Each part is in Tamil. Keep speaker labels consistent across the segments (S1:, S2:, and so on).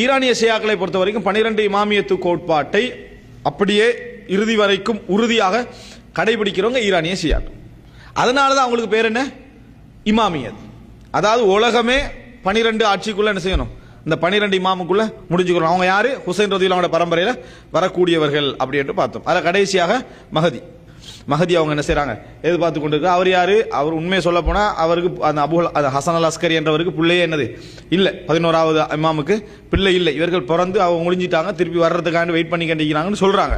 S1: ஈரானிய ஷியாக்களை பொறுத்த வரைக்கும் 12 இமாமியத்து கோட்பாட்டை அப்படியே இறுதி வரைக்கும் உறுதியாக கடைபிடிக்கிறவங்க ஈரானிய ஷியாக்கள். அதனால தான் அவங்களுக்கு பேர் என்ன, இமாமியத். அதாவது உலகமே 12 ஆட்சிக்குள்ள என்ன செய்யணும், இந்த 12 இமாமுக்குள்ள முடிஞ்சுக்கணும். அவங்க யாரு, ஹுசைன் ரதியல்லாஹு அன்ஹு பரம்பரையில் வரக்கூடியவர்கள் அப்படி என்று பார்த்தோம். அதில் கடைசியாக மஹதி அவங்க என்ன செய்யறாங்க, எதிர்பார்த்து கொண்டிருக்க. அவர் யாரு, அவர் உண்மையை சொல்ல போனா அவருக்கு அந்த ஹசன் அல் அஸ்கரி என்றவருக்கு பிள்ளையே என்னது இல்லை, 11வது இமாமுக்கு பிள்ளை இல்லை. இவர்கள் பிறந்து அவங்க முடிஞ்சிட்டாங்க, திருப்பி வர்றதுக்காண்டி வெயிட் பண்ணி கண்டிக்கிறாங்கன்னு சொல்றாங்க.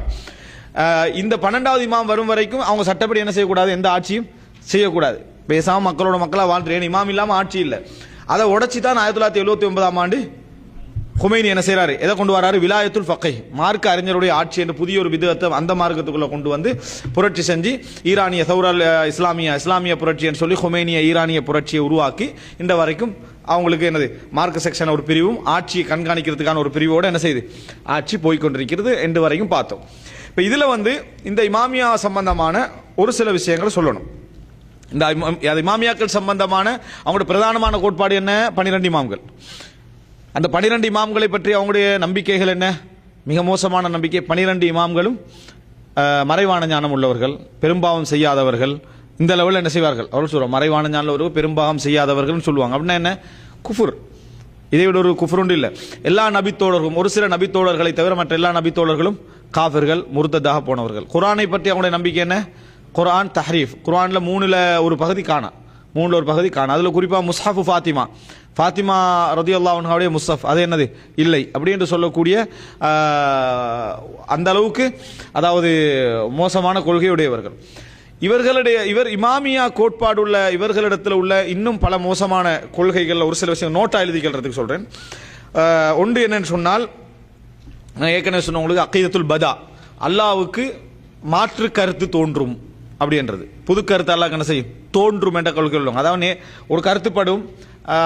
S1: இந்த 12வது இமாம் வரும் வரைக்கும் அவங்க சட்டப்படி என்ன செய்யக்கூடாது, எந்த ஆட்சியும் செய்யக்கூடாது. பேசாம மக்களோட மக்களாக வாழ்ந்துட்டு, இமாம் இல்லாம ஆட்சி இல்லை. அதை உடைச்சி தான் 1979ஆம் ஆண்டு ஹுமைனி என்ன செய்யறாரு, எதை கொண்டு வராரு, விலாயத்துல் ஃபக்ஹ், மார்க்க அறிஞருடைய ஆட்சி என்ற புதிய ஒரு விதத்தை அந்த மார்க்கத்துக்குள்ள கொண்டு வந்து புரட்சி செஞ்சு ஈரானிய சௌரல் இஸ்லாமிய புரட்சின்னு சொல்லி ஹுமைனிய ஈரானிய புரட்சியை உருவாக்கி இந்த வரைக்கும் அவங்களுக்கு என்னது மார்க்க செக்ஷன் ஒரு பிரிவும் ஆட்சியை கண்காணிக்கிறதுக்கான ஒரு பிரிவோடு என்ன செய்யுது, ஆட்சி போய்கொண்டிருக்கிறது என்று வரைக்கும் பார்த்தோம். இப்போ இதில் இந்த இமாமியா சம்பந்தமான ஒரு சில விஷயங்களை சொல்லணும். இந்த இமாமியாக்கள் சம்பந்தமான அவங்களுடைய பிரதானமான கோட்பாடு என்ன, 12 இமாம்கள். அந்த 12 இமாம்களை பற்றி அவங்களுடைய நம்பிக்கைகள் என்ன, மிக மோசமான நம்பிக்கை. 12 இமாம்களும் மறைவான ஞானம் உள்ளவர்கள், பெரும்பாவம் செய்யாதவர்கள். இந்த லெவலில் என்ன செய்வார்கள், அவர்கள் சொல்லுவாங்க மறைவான ஞானம் உள்ளவர்கள் பெரும்பாவம் செய்யாதவர்கள் சொல்லுவாங்க. அப்படின்னா என்ன, குஃபுர். இதை விட ஒரு குஃபுர் ஒன்று இல்லை. எல்லா நபித்தோழர்களும், ஒரு சில நபித்தோழர்களை தவிர மற்ற எல்லா நபித்தோழர்களும் காஃபிர்கள், முர்த்ததாக போனவர்கள். குர்ஆனை பற்றி அவங்களுடைய நம்பிக்கை என்ன, குர்ஆன் தஹ்ரீஃப், குர்ஆன்ல 3ல் ஒரு பகுதி காணா, 3ல் ஒரு பகுதி காணா. அதில் குறிப்பாக முஸ்ஹஃப் ஃபாத்திமா ரதியல்லாஹு அன்ஹாவுடைய முஸ்ஹஃப் அது என்னது இல்லை அப்படி என்று சொல்லக்கூடிய அந்த அளவுக்கு அதாவது மோசமான கொள்கையுடையவர்கள் இவர் இமாமியா கோட்பாடு உள்ள இவர்களிடத்தில் உள்ள இன்னும் பல மோசமான கொள்கைகள் ஒரு சில விஷயம் நோட்டா எழுதிக்கிறதுக்கு சொல்றேன். ஒன்று என்னன்னு சொன்னால், நான் ஏற்கனவே சொன்ன உங்களுக்கு அக்கீதத்துல் பதா, அல்லாவுக்கு மாற்று கருத்து தோன்றும் அப்படின்றது, புது கருத்து அல்லாஹ் என்ன செய்யும் தோன்றும் என்ற கொள்கை உள்ளவங்க. அதாவது ஒரு கருத்துப்படும்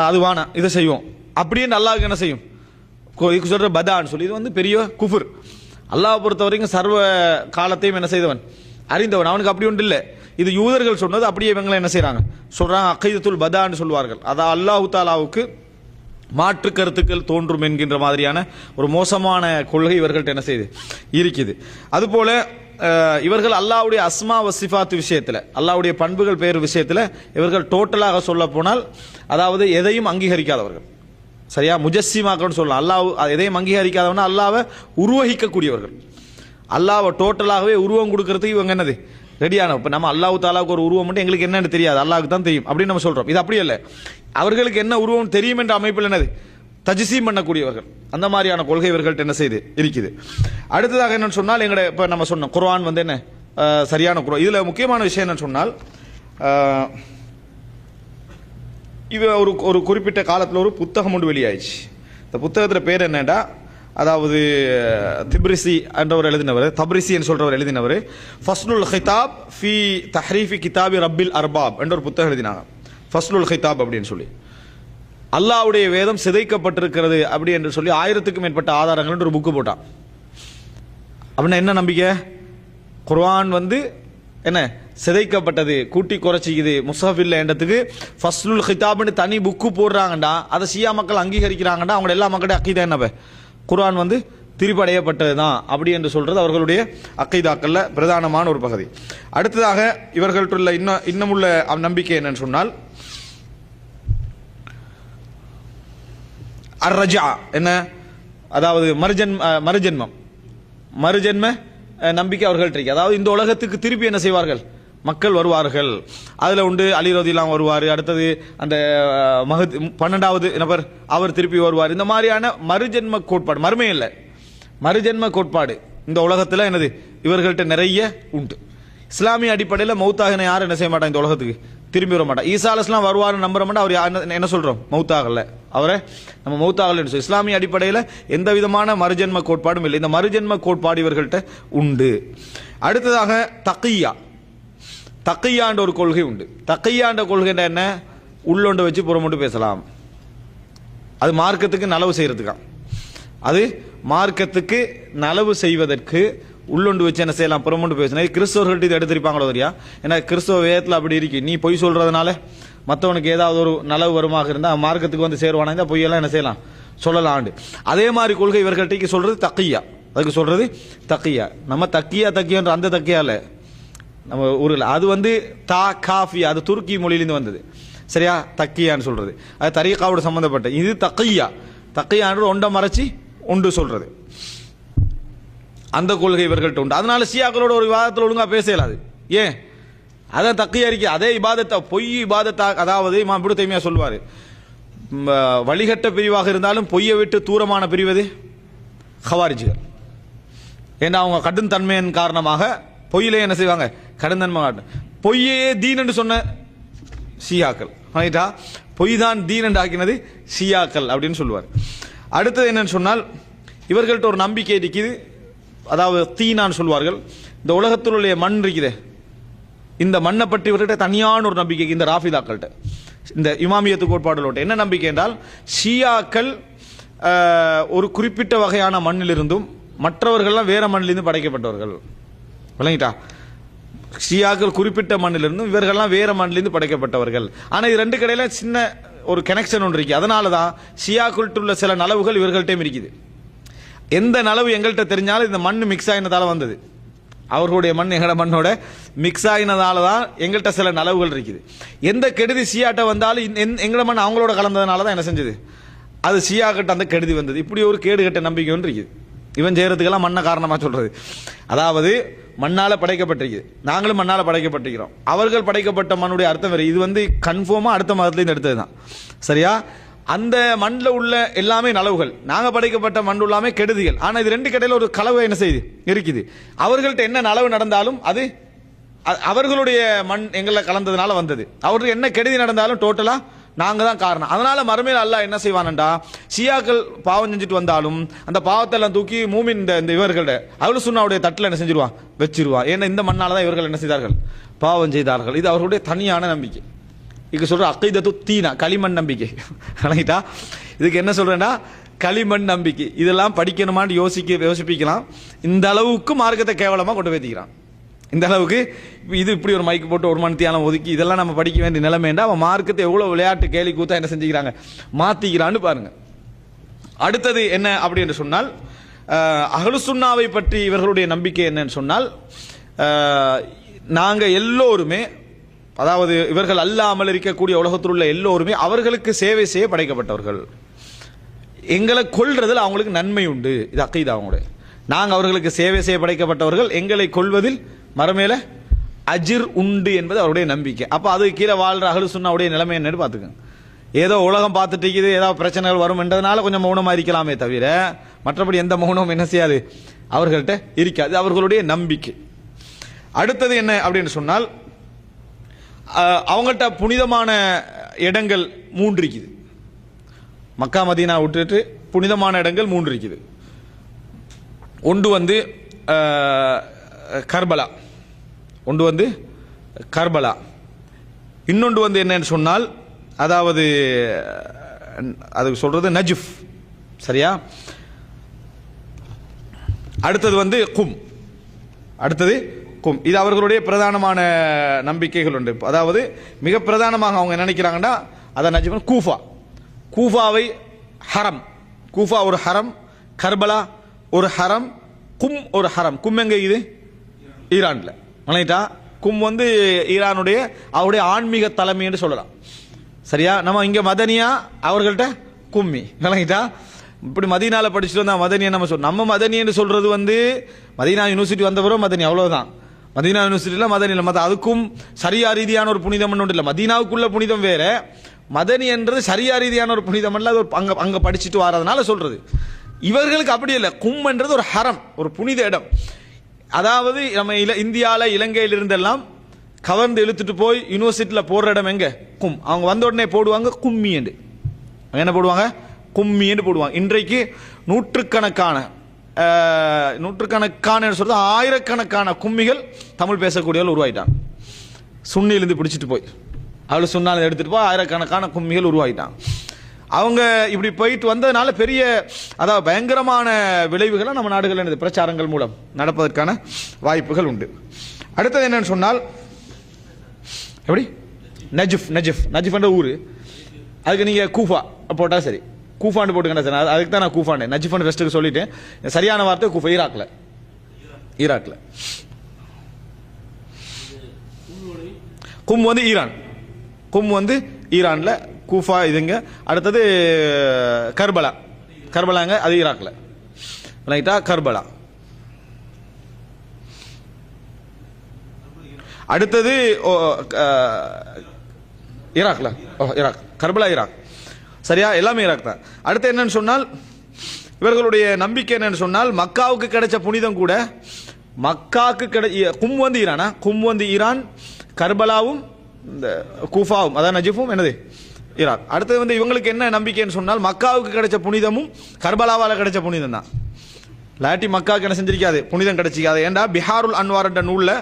S1: அதுவான இதை செய்வோம் அப்படின்னு அல்லாஹ்வுக்கு என்ன செய்யும் சொல்ற பதான்னு சொல்லி, இது பெரிய குஃபுர். அல்லாஹ் பொறுத்த வரைக்கும் சர்வ காலத்தையும் என்ன செய்தவன், அறிந்தவன், அவனுக்கு அப்படி ஒன்று இல்லை. இது யூதர்கள் சொன்னது, அப்படியே இவங்களை என்ன செய்யறாங்க சொல்றாங்க, அக்கீதத்துல் பதான்னு சொல்வார்கள். அதான் அல்லாஹு தாலாவுக்கு மாற்று கருத்துக்கள் தோன்றும் என்கின்ற மாதிரியான ஒரு மோசமான கொள்கை இவர்கள்ட்ட என்ன செய்யுது இருக்குது. அதுபோல இவர்கள் அல்லாஹ்வுடைய அஸ்மா வசிஃபாத் விஷயத்தில், அல்லாஹ்வுடைய பண்புகள் பேர் விஷயத்தில் இவர்கள் டோட்டலாக சொல்ல போனால் அதாவது எதையும் அங்கீகரிக்காதவர்கள். சரியா, முஜஸ்ஸிமாக்கள்னு சொல்லலாம். அல்லாஹ் எதையும் அங்கீகரிக்காதவனா அல்லாஹ்வை உருவகிக்கக்கூடியவர்கள். அல்லாஹ்வை டோட்டலாகவே உருவம் கொடுக்கறதுக்கு இவங்க என்னது ரெடியான. இப்போ நம்ம அல்லாஹ் தாலாவுக்கு ஒரு உருவம் மட்டும் எங்களுக்கு என்னன்னு தெரியாது, அல்லாஹ்வுக்கு தான் தெரியும் அப்படின்னு நம்ம சொல்றோம். இது அப்படியே இல்லை, அவர்களுக்கு என்ன உருவம் தெரியும் என்ற அமைப்பில் என்னது தஜ்சீம் பண்ணக்கூடியவர்கள். அந்த மாதிரியான கொள்கை இவர்கள்ட்ட என்ன செய்து இருக்குது. அடுத்ததாக என்னன்னு சொன்னால், எங்களை இப்போ நம்ம சொன்னோம் குர்ஆன் என்ன சரியான குர்ஆன். இதில் முக்கியமான விஷயம் என்னன்னு சொன்னால், இது ஒரு குறிப்பிட்ட காலத்தில் ஒரு புத்தகம் ஒன்று வெளியாயிடுச்சு. இந்த புத்தகத்தில் பேர் என்னடா, அதாவது திப்ரிசி என்றவர் எழுதினவர், தப்ரிசி என்று சொல்றவர் எழுதினவர் ஃபஸ்லுல் ஹிதாப் ஃபி தஹ்ரீஃபி கிதாபி ரப்பில் அர்பாப் என்ற ஒரு புத்தகம் எழுதினாங்க. ஃபஸ்லுல் ஹிதாப் அப்படின்னு சொல்லி, அல்லாஹ்வுடைய வேதம் சிதைக்கப்பட்டிருக்கிறது அப்படி என்று சொல்லி 1000க்கும் மேற்பட்ட ஆதாரங்கள் ஒரு புக்கு போட்டான். அப்படின்னா என்ன நம்பிக்கை, குர்ஆன் என்ன சிதைக்கப்பட்டது, கூட்டி குறைச்சிக்குது, முஸ்ஹஃப் இல்லை என்றதுக்கு ஃபஸ்லுல் ஹிதாப்னு தனி புக்கு போடுறாங்கடா, அதை ஷியா மக்கள் அங்கீகரிக்கிறாங்கடா, அவங்க எல்லா மக்களுடைய அக்கீதா என்ன, குர்ஆன் திரிபடையப்பட்டது தான் அப்படி என்று சொல்றது அவர்களுடைய அக்கீதாக்கள்ல பிரதானமான ஒரு பகுதி. அடுத்ததாக இவர்கள்ட்ட இன்னமுள்ள நம்பிக்கை என்னன்னு சொன்னால், அர்ரஜா என்ன, அதாவது மறுஜென்ம நம்பிக்கை அவர்கள்ட்ட இருக்கு. அதாவது இந்த உலகத்துக்கு திருப்பி என்ன செய்வார்கள், மக்கள் வருவார்கள். அதுல உண்டு அலி ரலியல்லாஹு வருவார், அடுத்தது அந்த 12வது நபர் அவர் திருப்பி வருவார். இந்த மாதிரியான மறுஜென்ம கோட்பாடு, மறுமை இல்லை மறுஜென்ம கோட்பாடு இந்த உலகத்துல என்னது இவர்கள்ட்ட நிறைய உண்டு. இஸ்லாமிய அடிப்படையில் மௌத்தாகின யாரும் என்ன செய்ய மாட்டாங்க, இந்த உலகத்துக்கு திரும்பி வர மாட்டாங்க. ஈசா அலைஹிஸ்ஸலாம் வருவார்னு நம்புற மாட்டா, அவர் என்ன சொல்றோம், மௌத்தாகல, அவரை நம்ம மௌத்தாகலன்னு சொல்லி. இஸ்லாமிய அடிப்படையில் எந்த விதமான மறுஜென்ம கோட்பாடும் இல்லை. இந்த மறுஜென்ம கோட்பாடு இவர்கள்ட்ட உண்டு. அடுத்ததாக தக்கியாண்ட ஒரு கொள்கை உண்டு. தக்கியாண்ட கொள்கை என்ன, உள்ளொண்டு வச்சு புறமொண்டு பேசலாம், அது மார்க்கத்துக்கு நலவு செய்யறதுக்கா, அது மார்க்கத்துக்கு நலவு செய்வதற்கு உள்ளொண்டு வச்சு என்ன செய்யலாம், புறமொண்டு பேசணும். கிறிஸ்தவர்கள்ட்ட இது எடுத்திருப்பாங்களோ தெரியா, ஏன்னா கிறிஸ்தவ வேதத்தில் அப்படி இருக்கு, நீ பொய் சொல்றதுனால மற்றவனுக்கு ஏதாவது ஒரு நலவு வருமாக இருந்தால் மார்க்கத்துக்கு சேருவானா, பொய்யெல்லாம் என்ன செய்யலாம் சொல்லலாண்டு. அதே மாதிரி கொள்கை இவர்கள்ட்ட சொல்றது தக்கியா, அதுக்கு சொல்றது தக்கியா. நம்ம தக்கியான்ற அந்த தக்கியால நம்ம ஊரில் அது வந்து தா காஃபி, அது துருக்கி மொழியிலிருந்து வந்தது. சரியா, தக்கியான்னு சொல்றது அது தரீகாவோட சம்பந்தப்பட்ட. இது தக்கியான்ற ஒன்றை மறைச்சி ஒன்று சொல்றது, அந்த கொள்கை இவர்கள்ட்ட உண்டு. அதனால ஷியாக்களோட ஒரு விவாதத்தில் ஒழுங்கா பேசலாது. ஏன்? அதான் தக்கியா இருக்கு. அதே இபாதத்தை பொய் இபாதத்தா, அதாவது இமாம் இப்னு தைமியா சொல்வாரு, வழிகட்ட பிரிவாக இருந்தாலும் பொய்யை விட்டு தூரமான பிரிவது ஹவாரிஜிகள். ஏன்னா அவங்க கடும் தன்மையின் காரணமாக பொய்யிலே என்ன செய்வாங்க, கடும் தன்மை. பொய்யே தீன் என்று சொன்ன ஷியாக்கள், பொய் தான் தீன் என்று ஆக்கினது ஷியாக்கள் அப்படின்னு சொல்லுவார். அடுத்தது என்னன்னு சொன்னால், இவர்கள்ட்ட ஒரு நம்பிக்கை இருக்குது, அதாவது தீனான்னு சொல்வார்கள். இந்த உலகத்தில் உள்ள மண் இருக்குது, இந்த மண்ணை பற்றி இவர்கிட்ட தனியான ஒரு நம்பிக்கை. இந்த ராஃபிதாக்கள்கிட்ட, இந்த இமாமியத்து கோட்பாடுகளோட என்ன நம்பிக்கை என்றால், ஷியாக்கள் ஒரு குறிப்பிட்ட வகையான மண்ணிலிருந்தும் மற்றவர்கள்லாம் வேற மண்ணிலிருந்து படைக்கப்பட்டவர்கள். விளங்கிட்டா? ஷியாக்கள் குறிப்பிட்ட மண்ணிலிருந்தும் இவர்கள்லாம் வேற மண்ணிலிருந்து படைக்கப்பட்டவர்கள். ஆனால் இது ரெண்டு கடையில சின்ன ஒரு கனெக்ஷன் ஒன்று இருக்கு. அதனால தான் ஷியாக்கள்கிட்ட உள்ள சில நலவுகள் இவர்கள்ட்டையும் இருக்குது. எந்த நலவு எங்கள்கிட்ட தெரிஞ்சாலும் இந்த மண் மிக்ஸ் ஆகினதால வந்தது, அவர்களுடைய மண் எங்களோட மண்ணோட மிக்ஸ் ஆகினதால தான் எங்கள்கிட்ட சில நலவுகள் இருக்குது. எந்த கெடுதி ஷியாட்ட வந்தாலும் எங்களோட மண் அவங்களோட கலந்ததுனால தான் என்ன செஞ்சது, அது ஷியாக்கிட்ட அந்த கெடுதி வந்தது. இப்படி ஒரு கேடுகட்ட நம்பிக்கை ஒன்று இருக்குது. இவன் செய்யறதுக்கெல்லாம் மண்ணை காரணமாக சொல்றது. அதாவது மண்ணால படைக்கப்பட்டிருக்குது, நாங்களும் மண்ணால படைக்கப்பட்டிருக்கிறோம். அவர்கள் படைக்கப்பட்ட மண்ணுடைய அர்த்தம் வேறு. இது வந்து கன்ஃபார்மா அடுத்த மதத்திலிருந்து எடுத்தது தான். சரியா? அந்த மண்ணில் உள்ள எல்லாமே நலவுகள், நாங்கள் படைக்கப்பட்ட மண் எல்லாமே கெடுதிகள். ஆனால் இது ரெண்டு கடையில் ஒரு கலவை என்ன செய்யுது இருக்குது. அவர்கள்ட்ட என்ன நலவு நடந்தாலும் அது அவர்களுடைய மண் எங்களை கலந்ததுனால வந்தது. அவருக்கு என்ன கெடுதி நடந்தாலும் டோட்டலா நாங்க தான் காரணம். அதனால மறுமையில் அல்லாஹ் என்ன செய்வானண்டா, ஷியாக்கள் பாவம் செஞ்சுட்டு வந்தாலும் அந்த பாவத்தை எல்லாம் தூக்கி மூமின் இந்த இவர்களோட அஹ்லு சுன்னாவுடைய தட்டில் என்ன செஞ்சிருவான், வச்சிருவான். ஏன்னா இந்த மண்ணால தான் இவர்கள் என்ன செய்தார்கள், பாவம் செய்தார்கள். இது அவர்களுடைய தனியான நம்பிக்கை. இதுக்கு சொல்ற அக்கீதத்து தீனா, களிமண் நம்பிக்கை. கலங்கிட்டா? இதுக்கு என்ன சொல்றேன்னா, களிமண் நம்பிக்கை. இதெல்லாம் படிக்கணுமான்னு யோசிப்பிக்கலாம். இந்த அளவுக்கு மார்க்கத்தை கேவலமா கொண்டு போய்க்கிறான். இந்த அளவுக்கு இது இப்படி ஒரு மைக்கு போட்டு ஒரு மணித்தியாலம் ஒதுக்கி இதெல்லாம் நம்ம படிக்க வேண்டிய நிலைமைண்டா அவன் மார்க்கத்தை எவ்வளவு விளையாட்டு கேலி கூத்தா என்ன செஞ்சுக்கிறாங்க, மாத்திக்கிறான்னு பாருங்க. அடுத்தது என்ன அப்படி என்று சொன்னால், அஹ்லு சுன்னாவை பற்றி இவர்களுடைய நம்பிக்கை என்னன்னு சொன்னால், நாங்க எல்லோருமே, அதாவது இவர்கள் அல்லாமல் இருக்கக்கூடிய உலகத்தில் உள்ள எல்லோருமே அவர்களுக்கு சேவை செய்ய படைக்கப்பட்டவர்கள். எங்களை கொல்றதில் அவங்களுக்கு நன்மை உண்டு. இது அக்கீதா அவங்களுடைய. நாங்கள் அவர்களுக்கு சேவை செய்ய படைக்கப்பட்டவர்கள், எங்களை கொல்வதில் மறுமையில அஜிர் உண்டு என்பது அவருடைய நம்பிக்கை. அப்போ அது கீழே வாழ்ற அஹ்லு சுன்னாவுடைய நிலைமை என்னன்னு பார்த்துக்கோங்க. ஏதோ உலகம் பார்த்துட்டு இருக்குது, ஏதாவது பிரச்சனைகள் வரும் என்றதுனால கொஞ்சம் மௌனமாக இருக்கலாமே தவிர மற்றபடி எந்த மௌனமும் என்ன செய்யாது, அவர்கள்ட்ட இருக்காது. அவர்களுடைய நம்பிக்கை. அடுத்தது என்ன அப்படின்னு சொன்னால், அவங்கள்ட்ட புனிதமான இடங்கள் 3 இருக்குது. மக்கா மதீனா விட்டுட்டு புனிதமான இடங்கள் 3 இருக்குது. ஒன்று வந்து கர்பலா, ஒன்று வந்து கர்பலா, இன்னொன்று வந்து என்னன்னு சொன்னால், அதாவது அதுக்கு சொல்றது நஜ்ஃப். சரியா? அடுத்தது வந்து கும். அடுத்தது கும். இது அவர்களுடைய பிரதானமான நம்பிக்கைகள் உண்டு. அதாவது மிக பிரதானமாக அவங்க நினைக்கிறாங்கன்னா அதான் நஜ்ஃப். கூஃபா, கூஃபாவை ஹரம், கூஃபா ஒரு ஹரம், கர்பலா ஒரு ஹரம், கும் ஒரு ஹரம். கும் எங்க இது? ஈரான்ல. வணங்கிட்டா? கும் வந்து ஈரானுடைய அவருடைய ஆன்மீக தலைமை என்று சொல்லலாம். சரியா? நம்ம இங்க மதனியா, அவர்கள்ட்ட கும்மி. வணங்கிட்டா? இப்படி மதீனால படிச்சுட்டு வந்தா மதனியா நம்ம சொல்றோம். நம்ம மதனி என்று சொல்றது வந்து மதீனா யூனிவர்சிட்டி வந்தவரும் மதனி, அவ்வளவுதான். மதீனா யூனிவர்சிட்டியில மதனி இல்லை. அதுக்கும் சரியா ரீதியான ஒரு புனிதம் ஒன்று இல்லை. மதீனாவுக்குள்ள புனிதம் வேற, மதனி என்றது சரியா ரீதியான ஒரு புனிதம் அல்ல. அது அங்க படிச்சுட்டு வரதுனால சொல்றது. இவர்களுக்கு அப்படி இல்லை. கும் என்றது ஒரு ஹரம், ஒரு புனித இடம். அதாவது நம்ம இந்தியாவில் இலங்கையில் இருந்தெல்லாம் கவர்ந்து இழுத்துட்டு போய் யூனிவர்சிட்டியில் போடுற இடம் எங்க? கும். அவங்க வந்த உடனே போடுவாங்க கும்மி என்று. என்ன போடுவாங்க? கும்மி என்று போடுவாங்க. இன்றைக்கு நூற்றுக்கணக்கான சொல்றது ஆயிரக்கணக்கான கும்மிகள் தமிழ் பேசக்கூடியவர்கள் உருவாயிட்டாங்க. சுன்னிலிருந்து பிடிச்சிட்டு போய் அவளை சொன்னாலும் எடுத்துட்டு போய் ஆயிரக்கணக்கான கும்மிகள் உருவாயிட்டாங்க. அவங்க இப்படி போயிட்டு வந்ததுனால பெரிய, அதாவது பயங்கரமான விளைவுகளை நம்ம நாடுகளில் பிரச்சாரங்கள் மூலம் நடப்பதற்கான வாய்ப்புகள் உண்டு. அடுத்தது என்னன்னு சொன்னால், எப்படி நஜ்ஃப், நஜ்ஃப் நஜ்ஃப் என்ற ஊர், அதுக்கு நீங்க கூஃபா போட்டா சரி. கூஃபாண்டு போட்டுக்கேன் சார், அதுக்கு தான் நான் கூஃபாண்டு நஜிஃபான் ஃபெஸ்ட்டுக்கு சொல்லிட்டேன். சரியான வார்த்தை கூஃபா, ஈராக்ல. கும் வந்து ஈரான், கும் வந்து ஈரான்ல, கூஃபா இதுங்க. அடுத்தது கர்பலாங்க, அது ஈராக்ல. ரைட்டா, கர்பலா. அடுத்தது ஈராக்ல, ஈராக், கர்பலா ஈராக். சரியா, எல்லாமே ஈராக் தான். அடுத்து என்னன்னு சொன்னால் இவர்களுடைய நம்பிக்கை என்னன்னு சொன்னால் மக்காவுக்கு கிடைச்ச புனிதம் கூட மக்காவுக்கு கும் வந்து ஈரானா, கும் வந்து ஈரான், கர்பலாவும் இந்த கூஃபாவும் அதான் நஜிஃபும் என்னது ஈராக். அடுத்தது வந்து இவங்களுக்கு என்ன நம்பிக்கைன்னு சொன்னால் மக்காவுக்கு கிடைச்ச புனிதமும் கர்பலாவால் கிடைச்ச புனிதம் தான். லாட்டி மக்காவுக்கு என்ன செஞ்சிருக்காது, புனிதம் கிடைச்சிக்காது. ஏண்டா பிஹாருல் அன்வார் என்ற நூலில்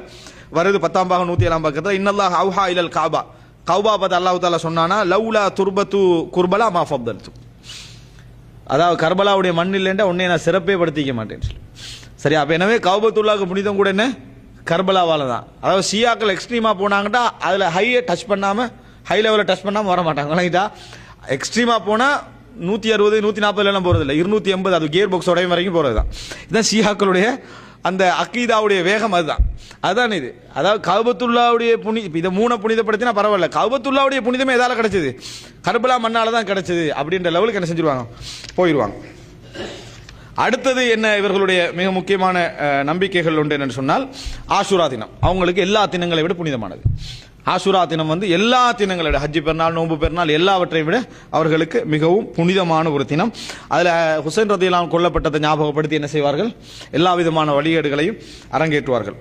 S1: வருது 10ஆம் பாகம் 107ஆம் பக்கத்தில், இன்னல்லாஹ் அவ்ஹா இலல் காபா, கௌபா பார்த்து அல்லாஹ் தாலா சொன்னானா லவ்லா துர்பத்து குர்பலா மா ஃபப்தல்து, அதாவது கர்பலாவுடைய மண் இல்லைண்டா உன்னை நான் சிறப்பே படுத்திக்க மாட்டேன்னு சொல்லி. சரி, அப்போ எனவே கௌபத்துல்லாவுக்கு புனிதம் கூட என்ன கர்பலாவால தான். அதாவது ஷியாக்கள் எக்ஸ்ட்ரீமாக போனாங்கட்டா அதில் ஹையை டச் பண்ணாமல், ஹை லெவலில் டச் பண்ணாமல் வர மாட்டாங்க. வணங்கிட்டா எக்ஸ்ட்ரீமாக போனால் 160 140 போகிறது இல்லை, 280 அது கியர் பாக்ஸ் உடையும் வரைக்கும் போகிறது தான். இதுதான் ஷியாக்களுடைய அந்த அக்கீதாவுடைய வேகம், அதுதான் இது. அதாவது கௌபத்துல்லாவுடைய இதை 3 புனிதப்படுத்தினா பரவாயில்ல, கௌபத்துல்லாவுடைய புனிதமே எதால கிடைச்சது, கர்பலா மண்ணால தான் கிடைச்சது அப்படின்ற லெவலுக்கு என்ன செஞ்சிருவாங்க, போயிடுவாங்க. அடுத்தது என்ன இவர்களுடைய மிக முக்கியமான நம்பிக்கைகள் உண்டு என்னன்னு சொன்னால் ஆஷுரா தினம். அவங்களுக்கு எல்லா தினங்களை விட புனிதமானது. ஆஷுரா தினம் வந்து எல்லா தினங்களை விட, ஹஜ்ஜி பெருநாள், நோன்பு பெருநாள் எல்லாவற்றையும் விட அவர்களுக்கு மிகவும் புனிதமான ஒரு தினம். அதில் ஹுசைன் ரதியல்லாஹு கொல்லப்பட்டதை ஞாபகப்படுத்தி என்ன செய்வார்கள், எல்லா விதமான வழிகேடுகளையும் அரங்கேற்றுவார்கள்.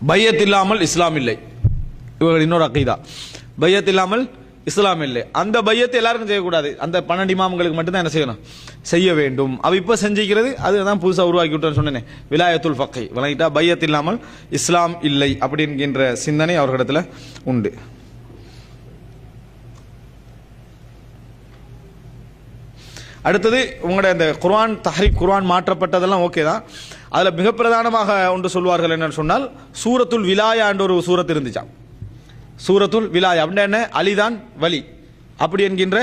S1: பையத் இல்லாமல் இஸ்லாம் இல்லை, இவர்கள் இன்னொரு அக்கீதா. பையத் இல்லாமல் இஸ்லாம் இல்லை. அந்த பையத்தை எல்லாருக்கும் செய்யக்கூடாது, அந்த 12 இமாம்களுக்கு மட்டும்தான் என்ன செய்யணும், செய்ய வேண்டும். அவ இப்போ செஞ்சிக்கிறது அதுதான் புதுசாக உருவாக்கி விட்டோன்னு சொன்னேன், விலாயத்துல் ஃபக்கை. விளங்கிட்டா, பையத் இல்லாமல் இஸ்லாம் இல்லை அப்படிங்கிற சிந்தனை அவர்களிடத்தில் உண்டு. அடுத்தது உங்களுடைய அந்த குர்ஆன் தஹ்ரீப், குர்ஆன் மாற்றப்பட்டதெல்லாம் ஓகே தான். அதில் மிக பிரதானமாக ஒன்று சொல்வார்கள் என்னன்னு சொன்னால் சூரத்துல் விலாயா என்ற ஒரு சூரத் இருந்துச்சாம். சூரத்துல் விலாயா அப்படின்னா என்ன, அலிதான் வலி அப்படி என்கின்ற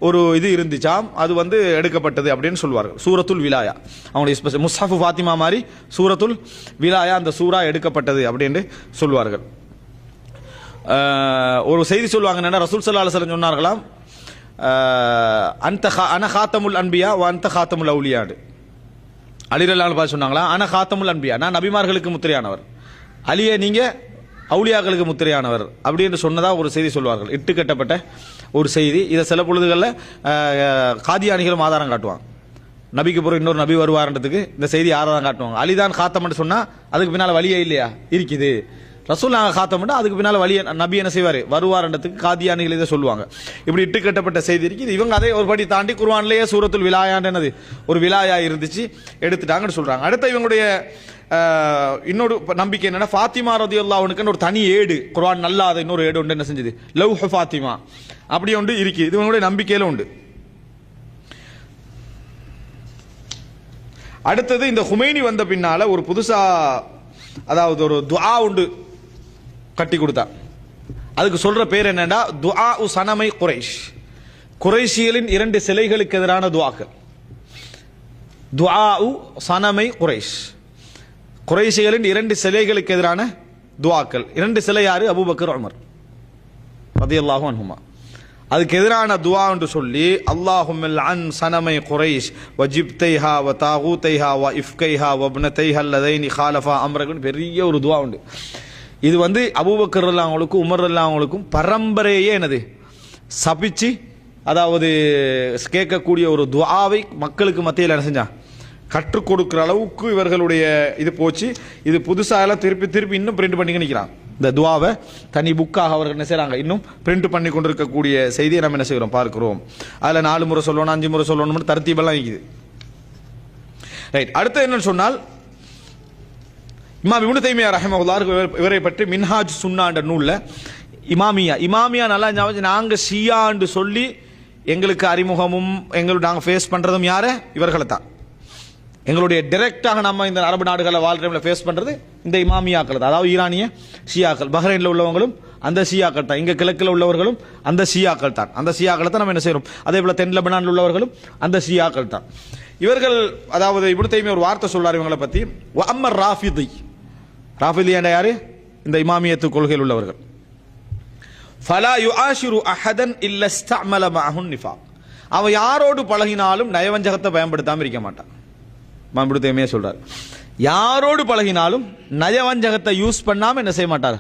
S1: ஒரு இது இருந்துச்சாம். அது வந்து எடுக்கப்பட்டது அப்படின்னு சொல்வார்கள். சூரத்துல் விலாயா அவங்களுடைய முஸ்ஹஃபு ஃபாத்திமா மாதிரி சூரத்துல் விலாயா அந்த சூரா எடுக்கப்பட்டது அப்படின்னு சொல்வார்கள். ஒரு செய்தி சொல்லுவாங்க என்னன்னா, ரசூல் ஸல்லல்லாஹு அலைஹி வஸல்லம் சொன்னார்களாம், அன காத்தமுல் அன்பியா அந்த காத்தமுல் அவுலியாடு. அலிரல்லான்னு பார்த்து சொன்னாங்களா, அன காத்தமுல் அன்பியா, நான் நபிமார்களுக்கு முத்திரையானவர், அலியே நீங்க அவுலியாக்களுக்கு முத்திரையானவர் அப்படின்னு சொன்னதா ஒரு செய்தி சொல்வார்கள். இட்டு கட்டப்பட்ட ஒரு செய்தி. இதை சில பொழுதுகளில் காதியானிகளும் ஆதாரம் காட்டுவாங்க. நபிக்கு பிறகு இன்னொரு நபி வருவார்ன்றதுக்கு இந்த செய்தி ஆதாரம் காட்டுவாங்க. அலிதான் காத்தம்னு சொன்னா அதுக்கு பின்னால் வழியே இல்லையா, இருக்குது. ரசூல் நாங்கள் காத்தம்னா அதுக்கு பின்னால் வழியை நபி என்ன செய்வார், வருவார்ன்றதுக்கு காதியானிகள் இதை சொல்லுவாங்க. இப்படி இட்டு கட்டப்பட்ட செய்தி இருக்குது. இவங்க அதை ஒரு படி தாண்டி குர்ஆன்லேயே சூரத்துல் விலாயான்றது ஒரு விலாயா இருந்துச்சு எடுத்துட்டாங்கன்னு சொல்றாங்க. அடுத்த இவங்களுடைய இன்னொரு நம்பிக்கை என்னன்னா, ஃபாத்திமா ரலியல்லாஹு அன்ஹா ஒரு தனி ஏடு, குர்ஆன் நல்லாத இன்னொரு ஏடு உண்டு, என்ன செஞ்சது, லவ்ஹு ஃபாத்திமா அப்படி ஒன்று இருக்கு. இது இவங்களுடைய நம்பிக்கையில உண்டு. அடுத்தது இந்த ஹுமைனி வந்த பின்னால ஒரு புதுசா, அதாவது ஒரு துஆ உண்டு கட்டி கொடுத்தா. அதுக்கு சொல்ற பேர் என்னன்னா துஆ சனமை குரைஷ். குறைஷிகளின் 2 சிலைகளுக்கு எதிரான துஆக்கள். துஆ சனமை குரைஷ், குறைஷிகளின் 2 சிலைகளுக்கு எதிரான துஆக்கள். 2 சிலை யாரு, அபூபக்கர் உமர் ரலியல்லாஹு அன்ஹுமா. அதுக்கு எதிரான துஆ என்று சொல்லி அல்லாஹும்ம லஅன் சனமை குரைஷ் வஜிப்தைஹா வ தாகூதைஹா வ இஃப்கைஹா வ இப்னதைஹா அல்லதைனி காலஃபா அம்ரகுன் பெரிய ஒரு துஆ உண்டு. இது வந்து அபூபக்கர் ரலியல்லாஹு அன்ஹுக்கும் உமர் ரலியல்லாஹு அன்ஹுக்கும் பரம்பரையே என்னது சபிச்சு, அதாவது கேட்கக்கூடிய ஒரு துஆவை மக்களுக்கு மத்தியில் என்ன செஞ்சா கற்றுக் கொடுக்கிற அளவுக்கு இவர்களுடைய இது போச்சு. இது புதுசாக எல்லாம் திருப்பி இன்னும் பிரிண்ட் பண்ணி நிற்கிறான். இந்த துஆவை தனி புக்காக அவர்கள் என்ன செய்கிறாங்க, இன்னும் பிரிண்ட் பண்ணி கொண்டிருக்கக்கூடிய செய்தியை நம்ம என்ன செய்கிறோம் பார்க்கிறோம். அதில் 4 முறை சொல்லணும், 5 முறை சொல்லணும், தர்த்தீபெல்லாம் இருக்குது. ரைட். அடுத்து என்னன்னு சொன்னால் இமாம் இப்னு தைமியா ரஹிமஹுல்லாஹ் இவரை பற்றி மின்ஹாஜ் சுன்னா என்ற நூலில் இமாமியா நல்லா ஞாபகம், நாங்கள் ஷியான்னு சொல்லி எங்களுக்கு அறிமுகமும் நாங்கள் ஃபேஸ் பண்றதும் யாரு? இவர்களை தான். எங்களுடைய டைரக்டாக நம்ம இந்த அரபு நாடுகளில் வாழ்ற டைம்ல ஃபேஸ் பண்றது இந்த இமாமியாக்கள் தான். அதாவது ஈரானிய ஷியாக்கள், பஹ்ரைன்ல உள்ளவங்களும் அந்த ஷியாக்கள் தான், இங்க கிழக்கில் உள்ளவர்களும் அந்த ஷியாக்கள் தான். அந்த ஷியாக்களை தான் நம்ம என்ன செய்யறோம். அதே போல தென் லெபனானில் உள்ளவர்களும் அந்த ஷியாக்கள் தான். இவர்கள் அதாவது இப்னு தைமியா ஒரு வார்த்தை சொல்றாரு இவங்களை பத்தி, அம்மர் ராஃபிதி. ராஃபிதி என்ற யாரு? இந்த இமாமியத்து கொள்கையில் உள்ளவர்கள். ஃபலா யுஆஷிரு அஹதன் இல்ல இஸ்தஅமல மஅஹு நிஃபாக். அவன் யாரோடு பழகினாலும் நயவஞ்சகத்தை பயன்படுத்தாம இருக்க மாட்டான். இப்னு தைமியா சொல்றார், யாரோடு பழகினாலும் நயவஞ்சகத்தை யூஸ் பண்ணாம என்ன செய்ய மாட்டார்?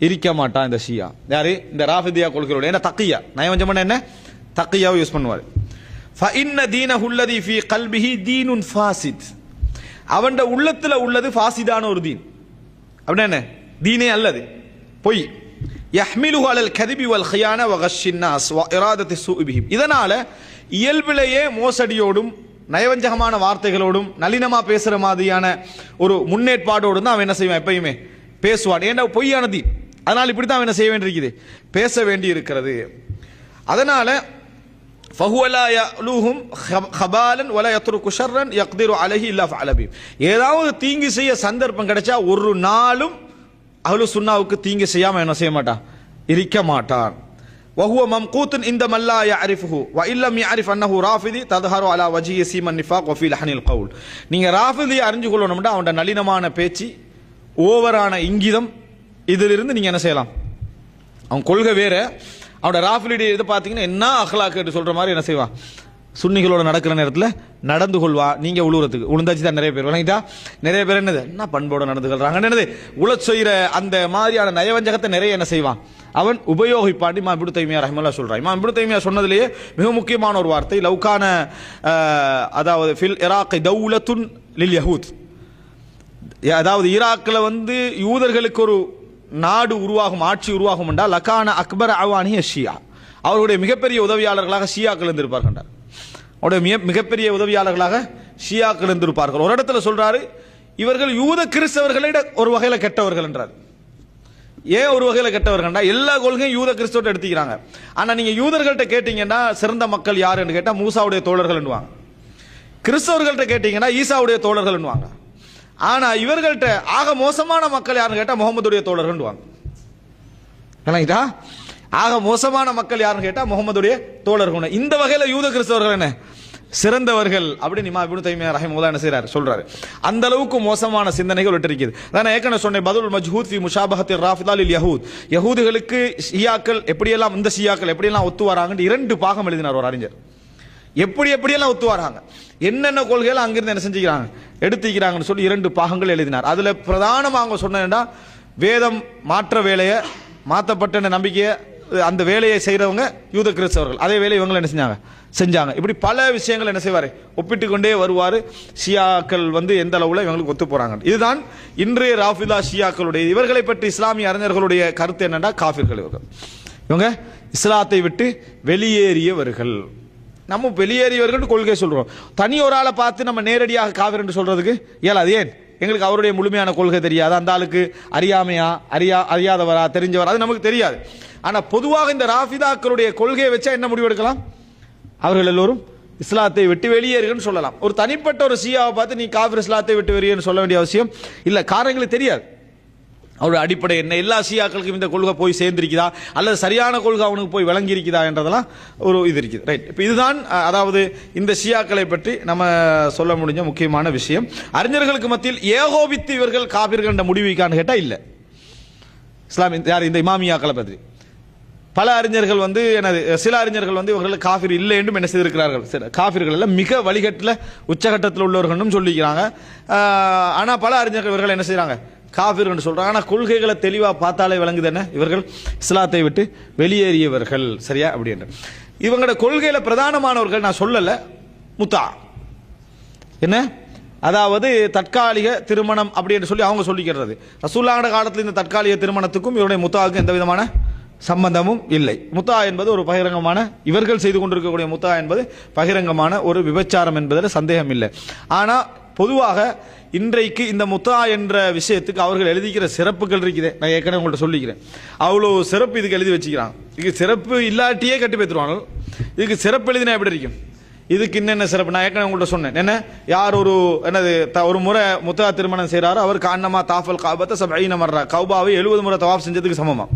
S1: இருக்க மாட்டான் இந்த ஷியா. யாரு? இந்த ராஃபிதியா கொள்கையோட. என்ன தக்கியா, நயவஞ்சம் என்ன? தக்கியாவை யூஸ் பண்ணுவார். ஃபஇன்ன தீனஹு அல்லதி ஃபீ கல்பிஹி தீனுன் ஃபாசித். அவன் உள்ளத்துல உள்ளது ஃபாசிதான ஒரு தீன். அப்படின்னா என்ன? தீனே அல்லது பொய். யஹ்மிலுஹு அலல் கதிபி வல் கியானா வ கஷ்ஷின் நாஸ் வ இராதத்தி ஸூஇ பிஹிம். இதனால இயல்பிலேயே மோசடியோடும் நயவஞ்சகமான வார்த்தைகளோடும் நளினமா பேசுற மாதிரியான ஒரு முன்னேற்பாடோடு தான் அவன் என்ன செய்வான்? எப்பயுமே பேசுவான். ஏன்னா பொய்யான தீன். அதனால இப்படித்தான் அவன் என்ன செய்ய வேண்டியிருக்குது? பேச வேண்டி இருக்கிறது. அதனால فهو لا يألوهم خبالا ولا يترك شرا يقدر عليه الا فعل به. ஏதாவது தீங்கு செய்ய சந்தர்ப்பம் கிடைச்சா ஒரு நாளும் அஹ்லு சுன்னாவுக்கு தீங்கு செய்யாம என்ன செய்ய மாட்டான்? இருக்க மாட்டான். وهو ممقوت عند من لا يعرفه وان لم يعرف انه رافضي تظهر على وجهه سيم النفاق وفي لحن القول. நீங்க ராஃபிதி அறிஞ்சு கொள்ளணும்னா அவனோட நளினமான பேச்சு, ஓவரான இங்கிதம், இதிலிருந்து நீங்க என்ன செய்யலாம்? அவன் கொள்கை வேற, அவனோட ராஃபிலிடி இதை பார்த்தீங்கன்னா என்ன அஹ்லாக்கு சொல்ற மாதிரி என்ன செய்வான்? சுன்னிகளோட நடக்கிற நேரத்தில் நடந்து கொள்வா. நீங்க உழுவுறதுக்கு உளுந்தாச்சு தான் நிறைய பேர் விளங்கிட்டா. நிறைய பேர் என்னது என்ன பண்போட நடந்து கொள்றாங்க, என்னது உழ செய்யற அந்த மாதிரியான நயவஞ்சகத்தை நிறைய என்ன செய்வான்? அவன் உபயோகிப்பாண்டி இமாம் இப்னு தைமியா ரஹ்மத்துல்லாஹி சொல்றான். இமாம் இப்னு தைமியா சொன்னதிலேயே மிக முக்கியமான ஒரு வார்த்தை, லவ்கான அதாவது ஃபில் இராக் தௌலத்துன் லில் யஹூத். அதாவது ஈராக்கில் யூதர்களுக்கு ஒரு நாடு உருவாகும், ஆட்சி உருவாகும் என்றால் லக்கான அக்பர் அவானி ஷியா, அவருடைய மிகப்பெரிய உதவியாளர்களாக ஷியாக்கள் இருந்திருப்பார்கள். அவருடைய மிகப்பெரிய உதவியாளர்களாக ஷியாக்கள் இருந்திருப்பார்கள். ஒரு இடத்துல சொல்றாரு, இவர்கள் யூத கிறிஸ்தவர்களை ஒரு வகையில் கெட்டவர்கள் என்றார். ஏன் ஒரு வகையில் கெட்டவர்கள்? எல்லா கொள்கையும் யூத கிறிஸ்தவத்தை எடுத்துக்கிறாங்க. ஆனா நீங்க யூதர்கள்ட்ட கேட்டீங்கன்னா சிறந்த மக்கள் யார் என்று கேட்டா மூசாவுடைய தோழர்கள் என்றுவாங்க. கிறிஸ்தவர்கள்ட்ட கேட்டீங்கன்னா ஈசாவுடைய தோழர்கள் என்றுவாங்க. ஆனா இவர்கள்ட்ட ஆக மோசமான மக்கள் யாருன்னு கேட்டா முகமதுடைய தோழர்கள். ஆக மோசமான மக்கள் யாருன்னு கேட்டா முகமதுடைய தோழர்கள். இந்த வகையில யூத கிறிஸ்தவர்கள் என்ன சிறந்தவர்கள் அப்படின்னு இமாம் இப்னு தைமியா ரஹிமஹுல்லாஹ் என்ன செய்றார்? சொல்றாரு. அந்த அளவுக்கு மோசமான சிந்தனைகள் விட்டிருக்குது. நான் ஏற்கனவே சொன்னேன், பதுல் மஜ்ஹூத் ஃபி முஷாபஹத்தி ராஃபிதா லில் யஹூத். யஹூதிகளுக்கு ஷியாக்கள் எப்படியெல்லாம், இந்த ஷியாக்கள் எப்படியெல்லாம் ஒத்து வராங்கன்னு 2 பாகம் எழுதினார் ஒரு அறிஞர். எப்படியெல்லாம் ஒத்து வராங்க, என்னென்ன கொள்கைகள் அங்கிருந்து என்ன செஞ்சுக்கிறாங்க, எடுத்துக்கிறாங்கன்னு சொல்லி 2 பாகங்கள் எழுதினார். அதுல பிரதானமாக அவங்க சொன்னா, வேதம் மாற்ற வேலையை, மாற்றப்பட்ட நம்பிக்கையை, அந்த வேலையை செய்யறவங்க யூத கிறிஸ்தவர்கள், அதே வேலையை இவங்க என்ன செஞ்சாங்க. இப்படி பல விஷயங்கள் என்ன செய்வாரு, ஒப்பிட்டு கொண்டே வருவாரு. ஷியாக்கள் எந்த அளவுல இவங்களுக்கு ஒத்து போறாங்க. இதுதான் இன்றைய ராஃபிதா ஷியாக்களுடைய, இவர்களை பற்றி இஸ்லாமிய அறிஞர்களுடைய கருத்து என்னன்னா, காஃபிர்கள் இவங்க இஸ்லாத்தை விட்டு வெளியேறியவர்கள். நம்ம வெளியேறியவர்கள் கொள்கை சொல்றோம். தனி ஒரு ஆளை பார்த்து நம்ம நேரடியாக காவிர் என்று சொல்றதுக்கு இயலாது. ஏன்? எங்களுக்கு அவருடைய முழுமையான கொள்கை தெரியாது. அந்த ஆளுக்கு அறியாமையா, அறியாதவரா, தெரிஞ்சவரா, அது நமக்கு தெரியாது. ஆனா பொதுவாக இந்த ராஃபிதாக்களுடைய கொள்கையை வச்சா என்ன முடிவு எடுக்கலாம்? அவர்கள் எல்லோரும் இஸ்லாத்தை விட்டு வெளியேறுகன்னு சொல்லலாம். ஒரு தனிப்பட்ட ஒரு ஷியாவை பார்த்து நீ காஃபிர், இஸ்லாத்தை விட்டு வெளியேறுன்னு சொல்ல வேண்டிய அவசியம் இல்ல. காரணங்களுக்கு தெரியாது அவருடைய அடிப்படை என்ன, எல்லா ஷியாக்களுக்கும் இந்த கொள்கை போய் சேர்ந்திருக்குதா, அல்லது சரியான கொள்கை அவனுக்கு போய் விளங்கி இருக்குதா என்றதெல்லாம் ஒரு இது இருக்குது. ரைட். இப்போ இதுதான் அதாவது இந்த ஷியாக்களை பற்றி நம்ம சொல்ல முடிஞ்ச முக்கியமான விஷயம். அறிஞர்களுக்கு மத்தியில் ஏகோபித்து இவர்கள் காபிர்கள் என்ற முடிவுக்கான்னு கேட்டால் இல்லை. இஸ்லாம் யார் இந்த இமாமியாக்களை பற்றி பல அறிஞர்கள் எனது சில அறிஞர்கள் இவர்கள் காஃபிர் இல்லை என்றும் என்ன செய்திருக்கிறார்கள். காஃபிர்கள் எல்லாம் மிக வழிகட்டில் உச்சகட்டத்தில் உள்ளவர்களும் சொல்லிக்கிறாங்க. ஆனால் பல அறிஞர்கள் இவர்கள் என்ன செய்யறாங்க, காஃபிர் என்று சொல்றாங்க. ஆனா கொள்கைகளை தெளிவா பார்த்தாலே விளங்குது என்ன, இவர்கள் இஸ்லாத்தை விட்டு வெளியேறியவர்கள். சரியா? அப்படி என்று இவங்களோட கொள்கையில பிரதானமானவர்கள் நான் சொல்லல, முத்தா என்ன, அதாவது தற்காலிக திருமணம் அப்படி என்று சொல்லி அவங்க சொல்லிக்கிறது. ரசூலுல்லாஹ் காலத்தில் இந்த தற்காலிக திருமணத்துக்கும் இவருடைய முத்தாவுக்கும் எந்த விதமான சம்பந்தமும் இல்லை. முத்தா என்பது ஒரு பகிரங்கமான, இவர்கள் செய்து கொண்டிருக்கக்கூடிய முத்தா என்பது பகிரங்கமான ஒரு விபச்சாரம் என்பதில் சந்தேகம் இல்லை. ஆனா பொதுவாக இன்றைக்கு இந்த முத்தா என்ற விஷயத்துக்கு அவர்கள் எழுதிக்கிற சிறப்புகள் இருக்குது. நான் ஏற்கனவே உங்கள்கிட்ட சொல்லிக்கிறேன். அவ்வளோ சிறப்பு இதுக்கு எழுதி வச்சுக்கிறான். இதுக்கு சிறப்பு இல்லாட்டியே கட்டி பேத்துருவாங்க. இதுக்கு சிறப்பு எழுதினா எப்படி இருக்கும்? இதுக்கு என்னென்ன சிறப்பு நான் ஏற்கனவே உங்கள்கிட்ட சொன்னேன். என்ன, யார் ஒரு என்னது ஒரு முறை முத்தா திருமணம் செய்கிறாரோ அவர் காரணமா தாஃபல் காபத்தை சபையின மர்றா, கௌபாவை 70 முறை தவாப் செஞ்சதுக்கு சமமா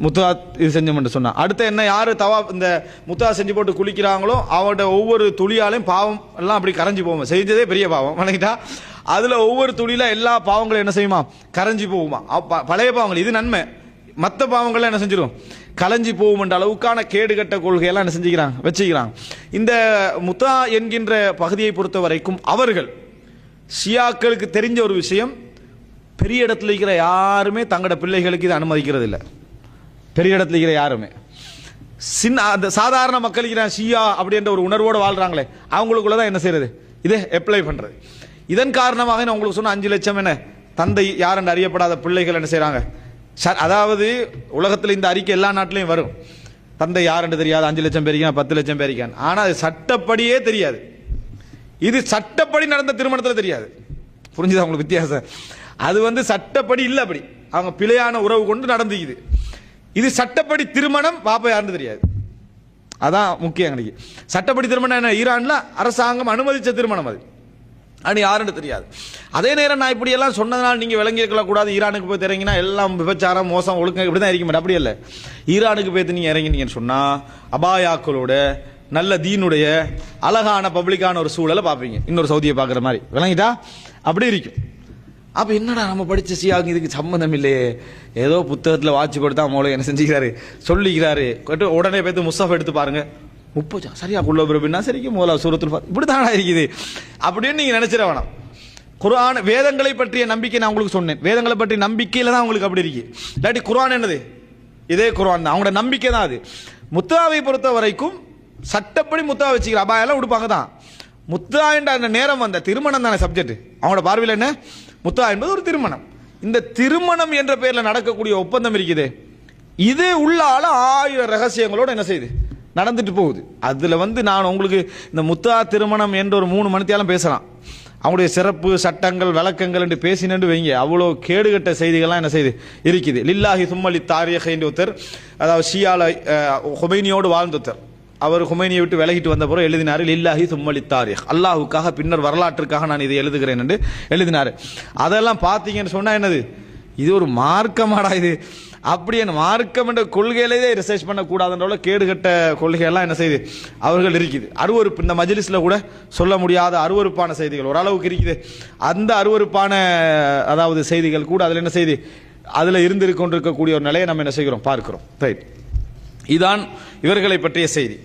S1: முத்தா இது செஞ்சோம்னு சொன்னா. அடுத்து என்ன, யாரு தவாப் இந்த முத்தா செஞ்சு போட்டு குளிக்கிறாங்களோ அவங்களோட ஒவ்வொரு துளியாலையும் பாவம் எல்லாம் அப்படி கரைஞ்சி போவோம். செஞ்சதே பெரிய பாவம் வணங்கிட்டா, அதுல ஒவ்வொரு துளியில எல்லா பாவங்களும் என்ன செய்யுமா, கரைஞ்சி போகுமா. பழைய பாவங்கள் இது நன்மை, மற்ற பாவங்கள்லாம் என்ன செஞ்சிடும், கலைஞ்சி போகும் என்ற அளவுக்கான கேடுகட்ட கொள்கையெல்லாம் என்ன செஞ்சுக்கிறாங்க, வச்சுக்கிறாங்க. இந்த முத்தா என்கின்ற பகுதியை பொறுத்த வரைக்கும் அவர்கள் ஷியாக்களுக்கு தெரிஞ்ச ஒரு விஷயம், பெரிய இடத்துல இருக்கிற யாருமே தங்களோட பிள்ளைகளுக்கு இதை அனுமதிக்கிறது இல்லை. பெரிய இடத்துல இருக்கிற யாருமே சின்ன அந்த சாதாரண மக்கள் இருக்கிற ஷியா அப்படின்ற ஒரு உணர்வோடு வாழ்றாங்களே அவங்களுக்குள்ளதான் என்ன செய்யறது, இதை அப்ளை பண்றது. இதன் காரணமாக நான் உங்களுக்கு சொன்ன 5 லட்சம் என்ன தந்தை யார் என்று அறியப்படாத பிள்ளைகள் என்ன செய்யறாங்க. அதாவது உலகத்தில் இந்த அறிக்கை எல்லா நாட்டிலையும் வரும். தந்தை யார் என்று தெரியாது, 5 லட்சம் பேருக்கான் 10 லட்சம் பேருக்கான். ஆனா அது சட்டப்படியே தெரியாது. இது சட்டப்படி நடந்த திருமணத்தில் தெரியாது. புரிஞ்சுதா உங்களுக்கு வித்தியாசம்? அது சட்டப்படி இல்லை, அப்படி அவங்க பிழையான உறவு கொண்டு நடந்துக்குது. இது சட்டப்படி திருமணம், பாப்பா யாருன்னு தெரியாது. அதான் முக்கியம். எங்களுக்கு சட்டப்படி திருமணம் என்ன, ஈரான்ல அரசாங்கம் அனுமதிச்ச திருமணம் அது, அது யாருன்னு தெரியாது. அதே நேரம் நான் இப்படி எல்லாம் சொன்னதுனால நீங்க விளங்கி இருக்கலாம் கூடாது, ஈரானுக்கு போய் இறங்கினா எல்லாம் விபச்சாரம் மோசம் ஒழுக்கம் இப்படிதான் இருக்க மாட்டேன். அப்படி இல்லை. ஈரானுக்கு போய் நீங்க இறங்கினீங்கன்னு சொன்னா அபாயாக்களோட நல்ல தீனுடைய அழகான பப்ளிக்கான ஒரு சூழலை பார்ப்பீங்க. இன்னொரு சவுதியை பார்க்குற மாதிரி விளங்கிட்டா அப்படி இருக்கும். அப்ப என்னடா நம்ம படிச்ச ஷியாவுக்கு இதுக்கு சம்பந்தம் இல்லையே, ஏதோ புத்தகத்தில் வாட்சி கொடுத்தா மோளை என்ன செஞ்சுக்கிறாரு சொல்லிக்கிறாரு. உடனே போய் முஸ்தஃப் எடுத்து பாருங்க, 30 சரியா குள்ள பிறப்பின்னா சரிக்கு முதல்ல சூரத்துல் இப்படித்தானா இருக்குது அப்படின்னு நீங்க நினைச்சிட வேணாம். குர்ஆன் வேதங்களை பற்றிய நம்பிக்கை நான் உங்களுக்கு சொன்னேன். வேதங்களை பற்றிய நம்பிக்கையில தான் உங்களுக்கு அப்படி இருக்கு. இல்லாட்டி குர்ஆன் என்னது, இதே குர்ஆன் தான், அவங்களோட நம்பிக்கை தான் அது. முத்தாவை பொறுத்த வரைக்கும் சட்டப்படி முத்தா வச்சுக்கிற அபாயெல்லாம் உடுப்பாங்க தான். முத்தா என்ற அந்த நேரம் வந்த திருமணம் தானே சப்ஜெக்ட். அவங்களோட பார்வையில் என்ன, முத்தா என்பது ஒரு திருமணம். இந்த திருமணம் என்ற பெயரில் நடக்கக்கூடிய ஒப்பந்தம் இருக்குது, இது உள்ளால 1000 ரகசியங்களோட என்ன செய்யுது நடந்துட்டு போகுது. அதுல நான் உங்களுக்கு இந்த முத்தா திருமணம் என்ற ஒரு 3 மணித்தியாலும் பேசலாம். அவங்களுடைய சிறப்பு சட்டங்கள் விளக்கங்கள் என்று பேசினு வைங்க, அவ்வளோ கேடுகட்ட செய்திகள்லாம் என்ன செய்யுது இருக்குது. லில்லாஹி சும்மலி தாரியஹ் என்ற ஒருத்தர், அதாவது ஷியால ஹுமைனியோடு வாழ்ந்தொருத்தர், அவர் ஹுமைனியை விட்டு விலகிட்டு வந்த பிறகு எழுதினார், லில்லாஹி சும்மலி தாரிக், அல்லாஹுக்காக பின்னர் வரலாற்றுக்காக நான் இதை எழுதுகிறேன் என்று எழுதினார். அதெல்லாம் பார்த்தீங்கன்னு சொன்னா என்னது, இது ஒரு மார்க்கமாடா இது, அப்படி என்ன மார்க்கம் என்ற கொள்கையிலே ரிசர்ச் பண்ணக்கூடாதுன்ற கேடுகட்ட கொள்கையெல்லாம் என்ன செய்யுது அவர்கள் இருக்குது. அருவறுப்பு, இந்த மஜ்லிஸ்ல கூட சொல்ல முடியாத அருவறுப்பான செய்திகள் ஓரளவுக்கு இருக்குது. அந்த அருவறுப்பான அதாவது செய்திகள் கூட அதில் என்ன செய்யுது, அதில் இருந்து கொண்டிருக்கக்கூடிய ஒரு நிலையை நம்ம என்ன செய்கிறோம் பார்க்கிறோம். ரைட், இதான் இவர்களை பற்றிய செய்தி.